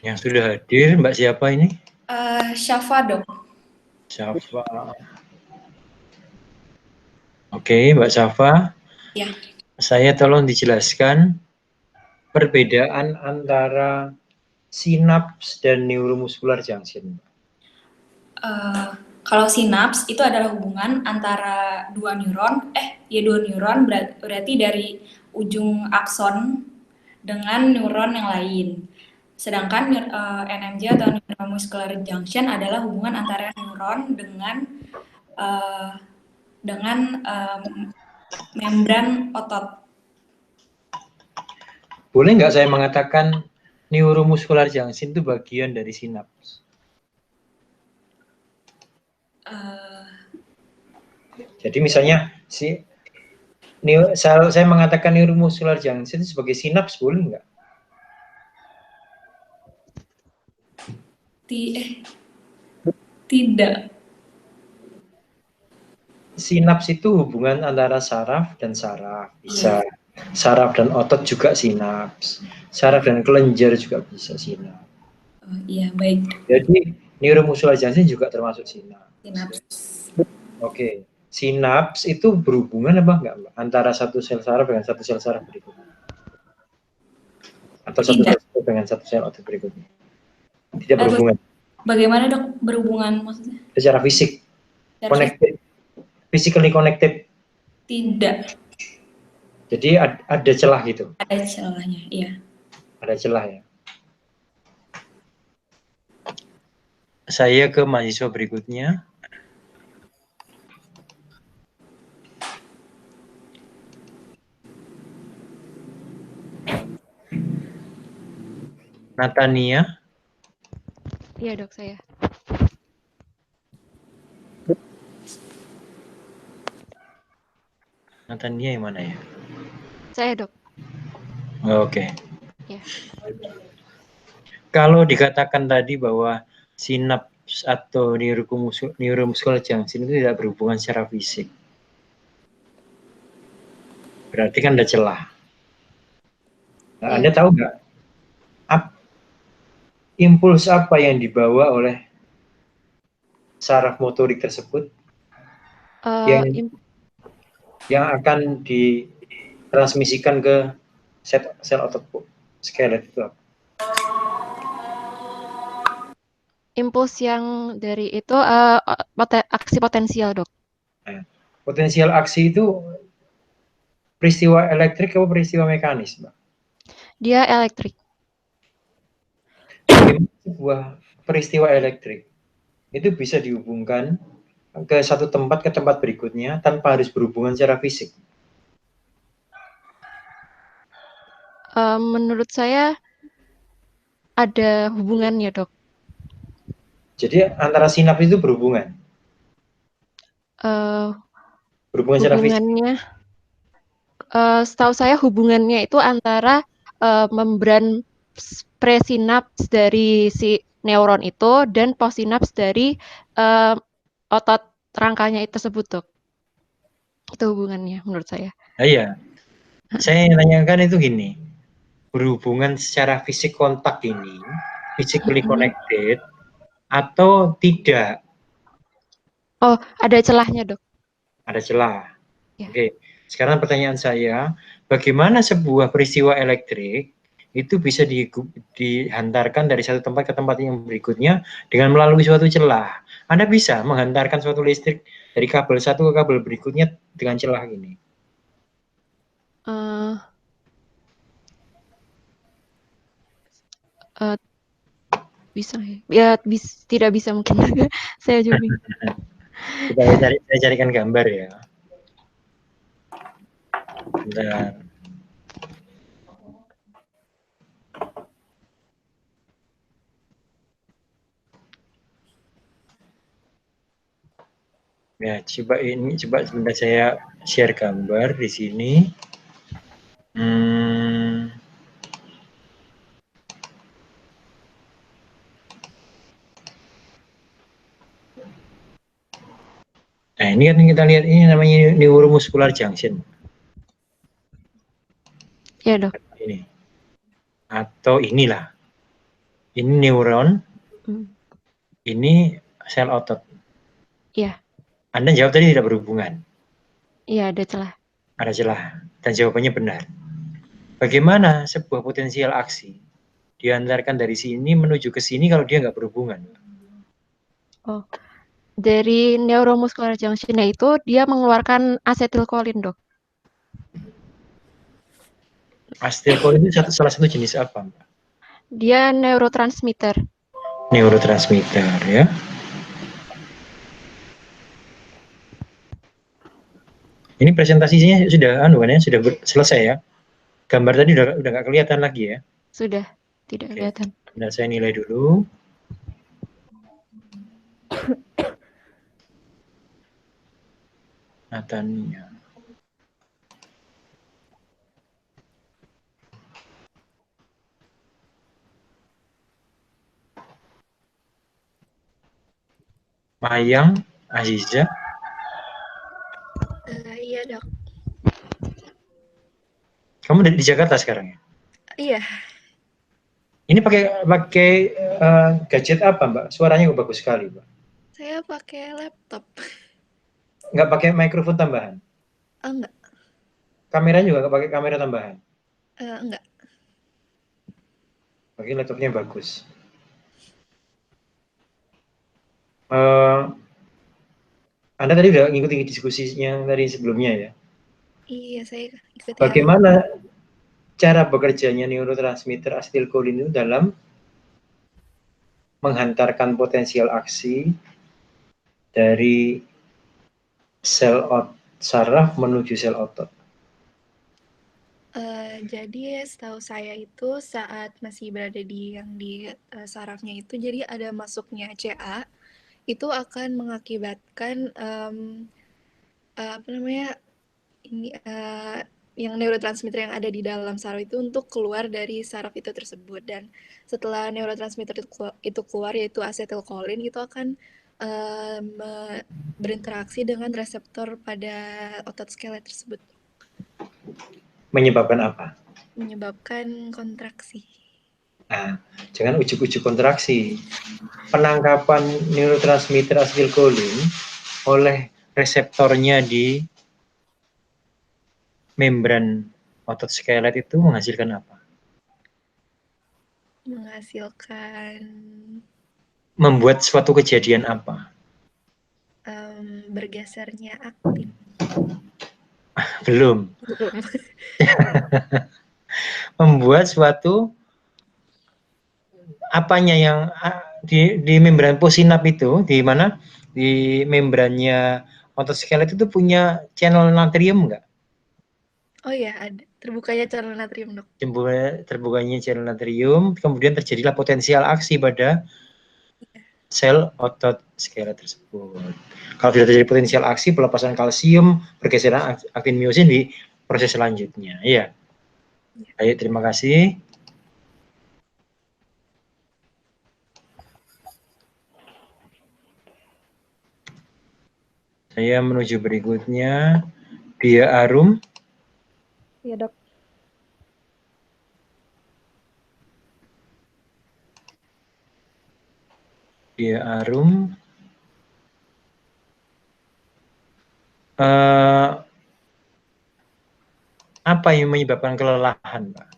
Yang sudah hadir, Mbak siapa ini? Syafa, Dok. Syafa. Oke, Mbak Syafa. Ya. Saya tolong dijelaskan perbedaan antara sinaps dan neuromuscular junction. Kalau sinaps itu adalah hubungan antara dua neuron, berarti dari ujung akson dengan neuron yang lain. Sedangkan NMJ atau neuromuscular junction adalah hubungan antara neuron dengan membran otot. Boleh nggak saya mengatakan neuromuscular junction itu bagian dari sinaps? Jadi misalnya saya mengatakan neuromuscular junction sebagai sinaps, boleh nggak? Tidak. Sinaps itu hubungan antara saraf dan saraf, bisa. Saraf dan otot juga sinaps. Saraf dan kelenjar juga bisa sinaps. Iya, baik. Jadi neuromuscular junction juga termasuk sinaps. Sinaps. Oke. Sinaps itu berhubungan apa enggak, Mbak? Antara satu sel saraf dengan satu sel saraf berikutnya? Atau satu sel otot dengan satu sel otot berikutnya? Tidak berhubungan. Bagaimana, Dok, berhubungan maksudnya? Secara fisik. Connected. Physically connected. Tidak. Jadi ada celah gitu. Ada celahnya, iya. Ada celah ya. Saya ke mahasiswa berikutnya. Natania. Iya, Dok, saya. Natania yang mana ya? Saya, Dok. Oke. Ya. Kalau dikatakan tadi bahwa sinaps atau neuromuscular junction itu tidak berhubungan secara fisik, berarti kan ada celah. Nah, Anda tahu nggak impuls apa yang dibawa oleh saraf motorik tersebut yang akan ditransmisikan ke sel otot skelet itu apa? Impuls yang dari itu aksi potensial, Dok. Nah, potensial aksi itu peristiwa elektrik atau peristiwa mekanis, Mbak? Dia elektrik. Sebuah peristiwa elektrik itu bisa dihubungkan ke satu tempat ke tempat berikutnya tanpa harus berhubungan secara fisik. Menurut saya ada hubungannya, Dok. Jadi antara sinaps itu berhubungan. Berhubungan secara fisik. Setahu saya hubungannya itu antara membran presinaps dari si neuron itu dan postsinaps dari otot rangkanya itu tersebut, Dok. Itu hubungannya menurut saya. Iya. Saya nanyakan itu gini. Berhubungan secara fisik kontak ini, physically connected atau tidak? Oh, ada celahnya, Dok. Ada celah. Ya. Oke. Sekarang pertanyaan saya, bagaimana sebuah peristiwa elektrik itu bisa dihantarkan dari satu tempat ke tempat yang berikutnya dengan melalui suatu celah? Anda bisa menghantarkan suatu listrik dari kabel satu ke kabel berikutnya dengan celah ini? Bisa ya? Tidak bisa mungkin. Saya juga bingung. Saya carikan gambar ya. Bentar. Ya, coba sebentar saya share gambar di sini. Nah, ini kan kita lihat, ini namanya neuromuscular junction. Ya, Dok. Ini. Atau inilah. Ini neuron, ini sel otot. Iya. Anda jawab tadi tidak berhubungan. Iya, ada celah. Ada celah. Dan jawabannya benar. Bagaimana sebuah potensial aksi diantarkan dari sini menuju ke sini kalau dia nggak berhubungan? Oh, dari neuromuscular junction-nya itu dia mengeluarkan asetilkolin, Dok. Asetilkolin itu salah satu jenis apa, Mbak? Dia neurotransmitter. Neurotransmitter, ya. Ini presentasinya sudah sudah selesai ya. Gambar tadi udah nggak kelihatan lagi ya. Sudah tidak kelihatan. Nah, saya nilai dulu. Natania. Mayang, Aziza. Iya, Dok. Kamu di Jakarta sekarang ya? Iya. Ini pakai gadget apa, Mbak? Suaranya bagus sekali, Mbak. Saya pakai laptop. Nggak pakai mikrofon tambahan? Enggak. Kameranya juga nggak pakai kamera tambahan? Enggak. Oke, laptopnya bagus. Anda tadi udah ngikutin diskusinya tadi sebelumnya ya? Iya, saya ikuti. Bagaimana cara bekerjanya neurotransmitter asetilkolin itu dalam menghantarkan potensial aksi dari sel saraf menuju sel otot? Jadi setahu saya itu saat masih berada di sarafnya itu, jadi ada masuknya CA, itu akan mengakibatkan yang neurotransmitter yang ada di dalam saraf itu untuk keluar dari saraf itu tersebut, dan setelah neurotransmitter itu keluar yaitu asetilkolin, itu akan berinteraksi dengan reseptor pada otot skelet tersebut. Menyebabkan apa? Menyebabkan kontraksi. Nah, jangan ujuk-ujuk kontraksi. Penangkapan neurotransmitter asetilkolin oleh reseptornya di membran otot skelet itu menghasilkan apa? Menghasilkan membuat suatu kejadian apa? Bergesernya aktin. Belum. Membuat suatu apanya yang di membran possinap itu, di mana di membrannya otot skelet itu punya channel natrium nggak? Oh ya, ada. Terbukanya channel natrium, Dok. Terbukanya channel natrium, kemudian terjadilah potensial aksi pada sel otot skelet tersebut. Kalau sudah terjadi potensial aksi, pelepasan kalsium, pergeseran aktin miosin di proses selanjutnya. Iya. Baik, terima kasih. Saya menuju berikutnya. Dia Arum. Iya, Dok. Dia Arum. Apa yang menyebabkan kelelahan, Pak?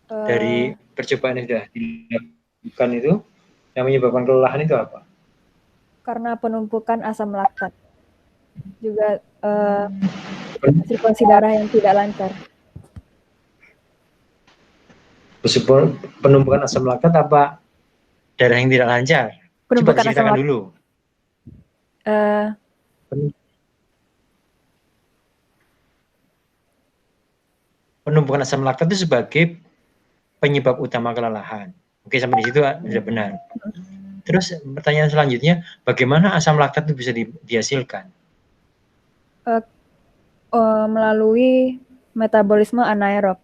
Dari percobaan yang sudah dilakukan itu, yang menyebabkan kelelahan itu apa? Karena penumpukan asam laktat. Juga sirkulasi darah yang tidak lancar. Penumpukan asam laktat apa darah yang tidak lancar? Coba ceritakan dulu. Penumpukan asam laktat itu sebagai penyebab utama kelelahan. Oke, sampai di situ sudah benar. Terus pertanyaan selanjutnya, bagaimana asam laktat itu bisa dihasilkan? Melalui metabolisme anaerob,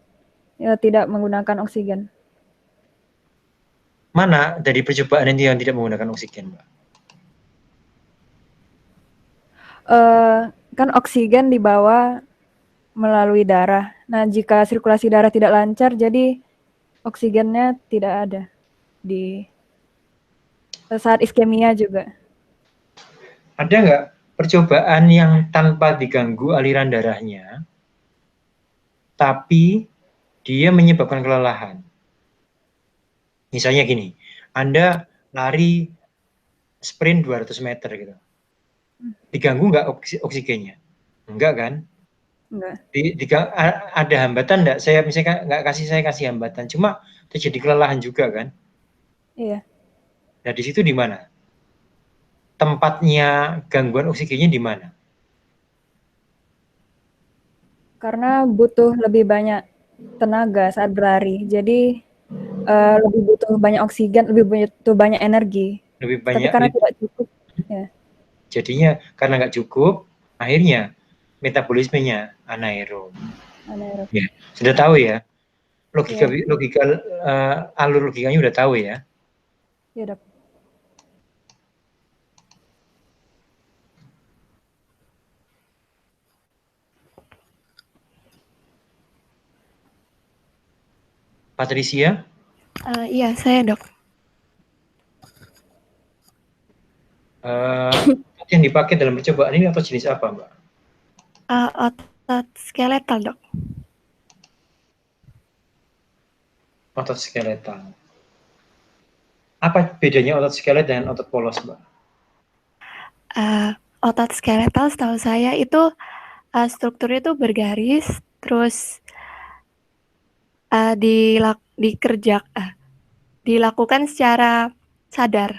tidak menggunakan oksigen. Mana dari percobaan ini yang tidak menggunakan oksigen, Mbak? Kan oksigen dibawa melalui darah. Nah, jika sirkulasi darah tidak lancar, jadi Oksigennya tidak ada di saat iskemia juga. Ada nggak percobaan yang tanpa diganggu aliran darahnya, tapi dia menyebabkan kelelahan? Misalnya gini, Anda lari sprint 200 meter gitu. Diganggu nggak oksigennya? Enggak kan? Enggak. Ada hambatan enggak? Saya misalnya nggak saya kasih hambatan, cuma terjadi kelelahan juga kan? Iya. Nah di situ di mana? Tempatnya gangguan oksigennya di mana? Karena butuh lebih banyak tenaga saat berlari, jadi lebih butuh banyak oksigen, lebih butuh banyak energi. Lebih Tapi banyak. karena tidak cukup, ya. Jadinya karena nggak cukup, akhirnya metabolismenya anaerob. Ya, sudah tahu ya. Alur logikanya udah tahu ya. Iya, Dok. Patricia? Iya, saya, Dok. Yang dipakai dalam percobaan ini atau jenis apa, Mbak? Otot skeletal, Dok. Otot skeletal. Apa bedanya otot skelet dengan otot polos, Mbak? Otot skeletal setahu saya itu strukturnya itu bergaris, terus dilakukan secara sadar.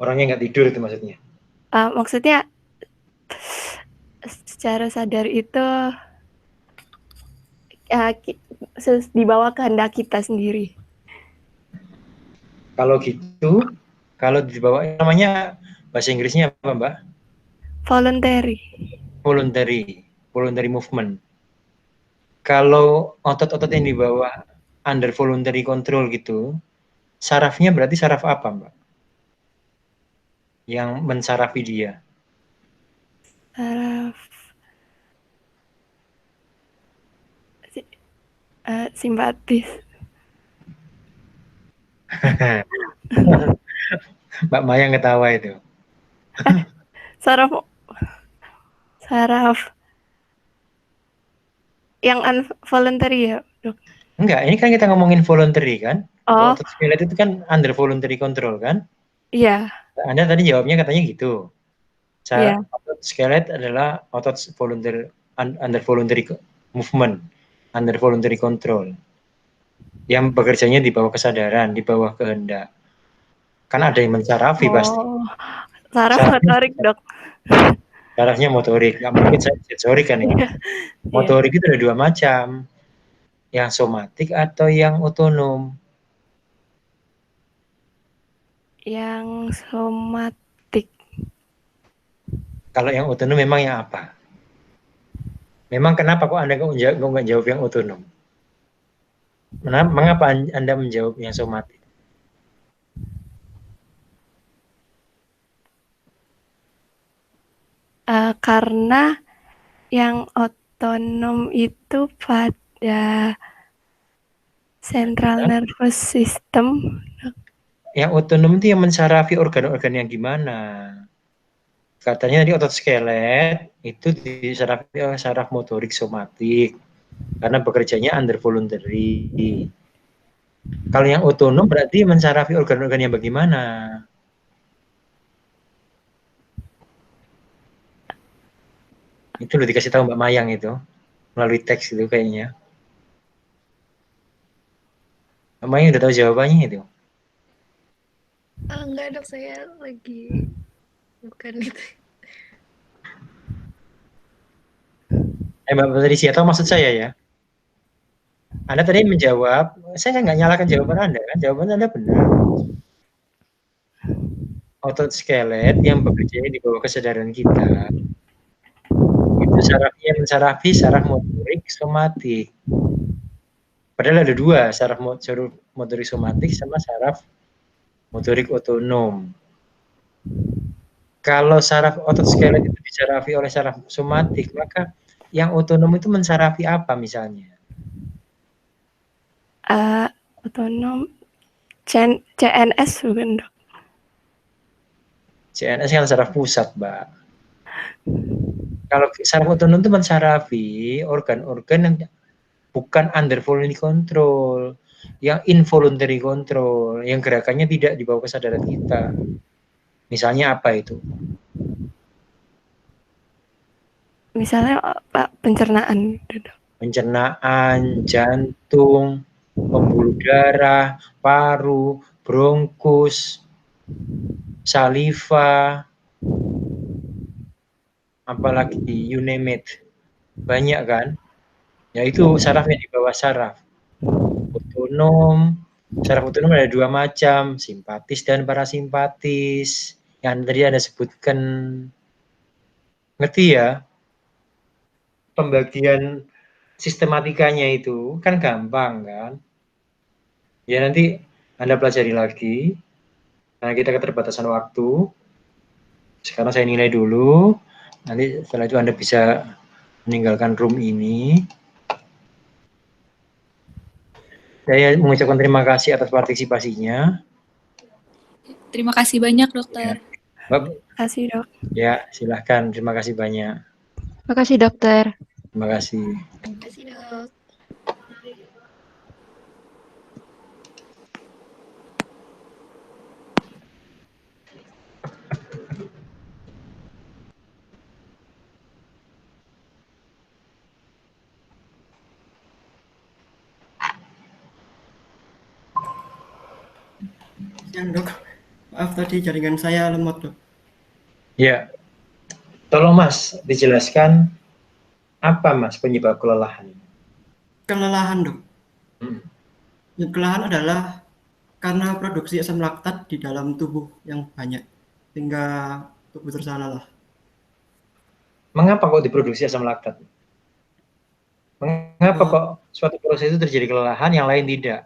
Orangnya nggak tidur itu maksudnya? Maksudnya secara sadar itu di bawah kehendak kita sendiri. Kalau gitu, kalau di bawah namanya bahasa Inggrisnya apa, Mbak? Voluntary movement. Kalau otot-otot yang di bawah under voluntary control gitu, sarafnya berarti saraf apa, Mbak? Yang mensarafi dia? Saraf simpatis. Mbak Maya ketawa itu. Saraf yang involuntary ya, Dok? Enggak, ini kan kita ngomongin voluntary kan? Oh. Otot skelet itu kan under voluntary control kan? Iya. Anda tadi jawabnya katanya gitu. Iya. Otot skelet adalah otot under voluntary movement, under voluntary control. Yang bekerjanya di bawah kesadaran, di bawah kehendak. Kan ada yang mensarafi pasti. Saraf motorik, Dok. Sarafnya motorik, nggak mungkin sensorik kan ya. Motorik itu ada dua macam, yang somatik atau yang otonom. Yang somatik. Kalau yang otonom memang yang apa? Memang kenapa kok Anda nggak jawab yang otonom? Mengapa Anda menjawab yang somatik? Karena yang otonom itu pada central nervous system. Yang otonom itu yang mensarafi organ-organ yang gimana? Katanya tadi otot skelet itu disarafi oleh saraf motorik somatik karena bekerjanya under voluntary. Kalau yang otonom berarti mensarafi organ-organ yang bagaimana? Itu udah dikasih tahu Mbak Mayang itu melalui teks itu kayaknya. Mbak Mayang udah tahu jawabannya itu? Enggak, Dok, saya lagi bukan itu. Mbak Patricia, tahu maksud saya ya? Anda tadi menjawab, saya nggak nyalakan jawaban Anda kan? Jawaban Anda benar. Otot skelet yang bekerja di bawah kesadaran kita itu sarafnya mensarafi saraf motorik somatik. Padahal ada dua, saraf motorik somatik sama saraf motorik otonom. Kalau saraf otot skelet itu disarafi oleh saraf somatik, maka yang otonom itu mensarafi apa misalnya? Otonom CNS bukan dok? CNS kan saraf pusat, Mbak. Kalau saraf otonom itu mensarafi organ-organ yang bukan under voluntary control, yang involuntary control, yang gerakannya tidak di bawah kesadaran kita. Misalnya apa itu? Misalnya pencernaan, dok. Pencernaan, jantung, pembuluh darah, paru, bronkus, saliva, apalagi you name it. Banyak kan? Ya itu saraf yang di bawah saraf. Otonom, saraf otonom ada 2 macam, simpatis dan parasimpatis. Yang tadi Anda sebutkan. Ngerti ya? Pembagian sistematikanya itu kan gampang kan? Ya nanti Anda pelajari lagi. Karena kita keterbatasan waktu. Sekarang saya nilai dulu. Nanti setelah itu Anda bisa meninggalkan room ini. Saya mengucapkan terima kasih atas partisipasinya. Terima kasih banyak, dokter. Terima kasih, dok. Ya, silahkan. Terima kasih banyak. Terima kasih, dokter. Terima kasih. Terima kasih, dok. Siang, dok. Maaf tadi jaringan saya lemot, dok. Ya, tolong Mas dijelaskan apa Mas penyebab kelelahan? Kelelahan, dok. Kelelahan adalah karena produksi asam laktat di dalam tubuh yang banyak, sehingga tubuh tersalah lah. Mengapa kok diproduksi asam laktat? Mengapa kok suatu proses itu terjadi kelelahan, yang lain tidak?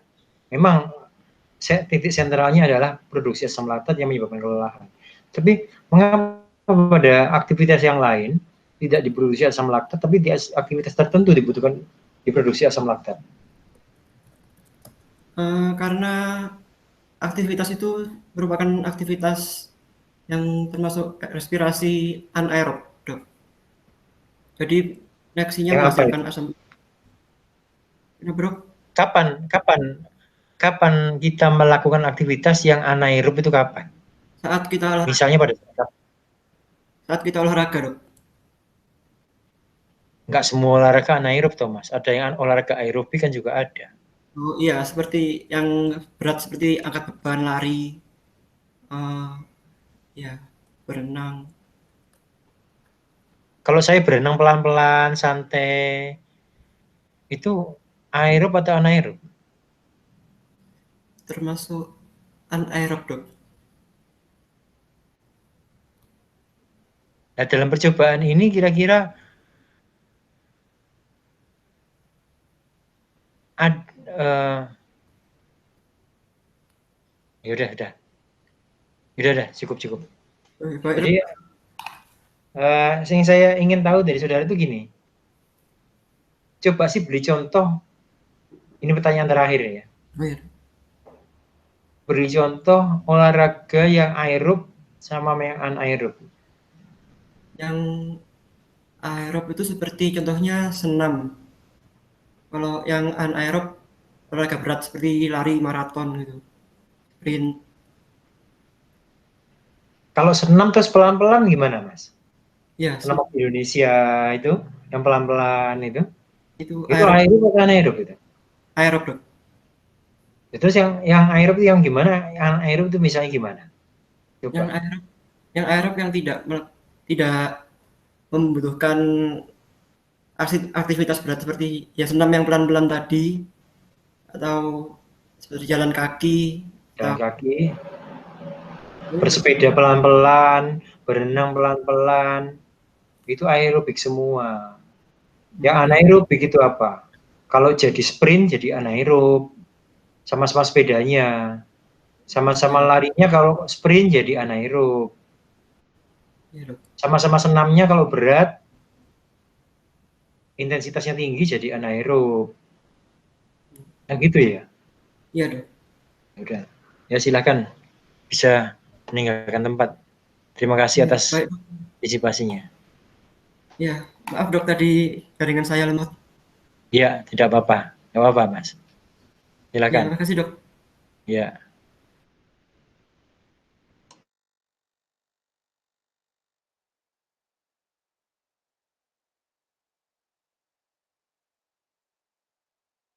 Memang titik sentralnya adalah produksi asam laktat yang menyebabkan kelelahan. Tapi mengapa pada aktivitas yang lain tidak diproduksi asam laktat, tapi di aktivitas tertentu diproduksi asam laktat? Karena aktivitas itu merupakan aktivitas yang termasuk respirasi anaerob, dok. Jadi reaksinya menghasilkan asam. Ya, bro. Kapan kita melakukan aktivitas yang anaerob itu kapan? Saat kita olahraga. Misalnya pada saat kita olahraga, dok. Enggak semua olahraga anaerob, Thomas. Ada yang olahraga aerobik kan juga ada. Oh iya, seperti yang berat seperti angkat beban, lari, ya berenang. Kalau saya berenang pelan-pelan, santai, itu aerob atau anaerob? Termasuk anaerob, dok. Nah, dalam percobaan ini kira-kira udah, cukup. Jadi, yang saya ingin tahu dari saudara itu gini. Coba sih beri contoh. Ini pertanyaan terakhir ya. Beri contoh olahraga yang aerob sama yang anaerob. Yang aerob itu seperti contohnya senam. Kalau yang anaerob olahraga berat seperti lari maraton gitu. Sprint. Kalau senam terus pelan-pelan gimana, Mas? Ya, senam di Indonesia itu yang pelan-pelan itu. Itu aerob atau anaerob itu? Aerob, dok. Terus yang aerob itu yang gimana? Yang aerob itu misalnya gimana? Coba. Yang aerob yang tidak membutuhkan aktivitas berat seperti ya senam yang pelan-pelan tadi, atau seperti jalan kaki, bersepeda pelan-pelan, berenang pelan-pelan, itu aerobik semua. Yang anaerobik itu apa? Kalau jadi sprint jadi anaerob, sama-sama sepedanya, sama-sama larinya kalau sprint jadi anaerob, sama-sama senamnya kalau berat, intensitasnya tinggi jadi anaerob. Yang gitu ya? Iya dok. Udah. Ya silakan bisa meninggalkan tempat. Terima kasih atas Baik. partisipasinya. Ya, maaf dok tadi jaringan saya lemah. Ya, tidak apa-apa. Tidak apa-apa, Mas. Ya, Silakan. terima kasih dok. Ya.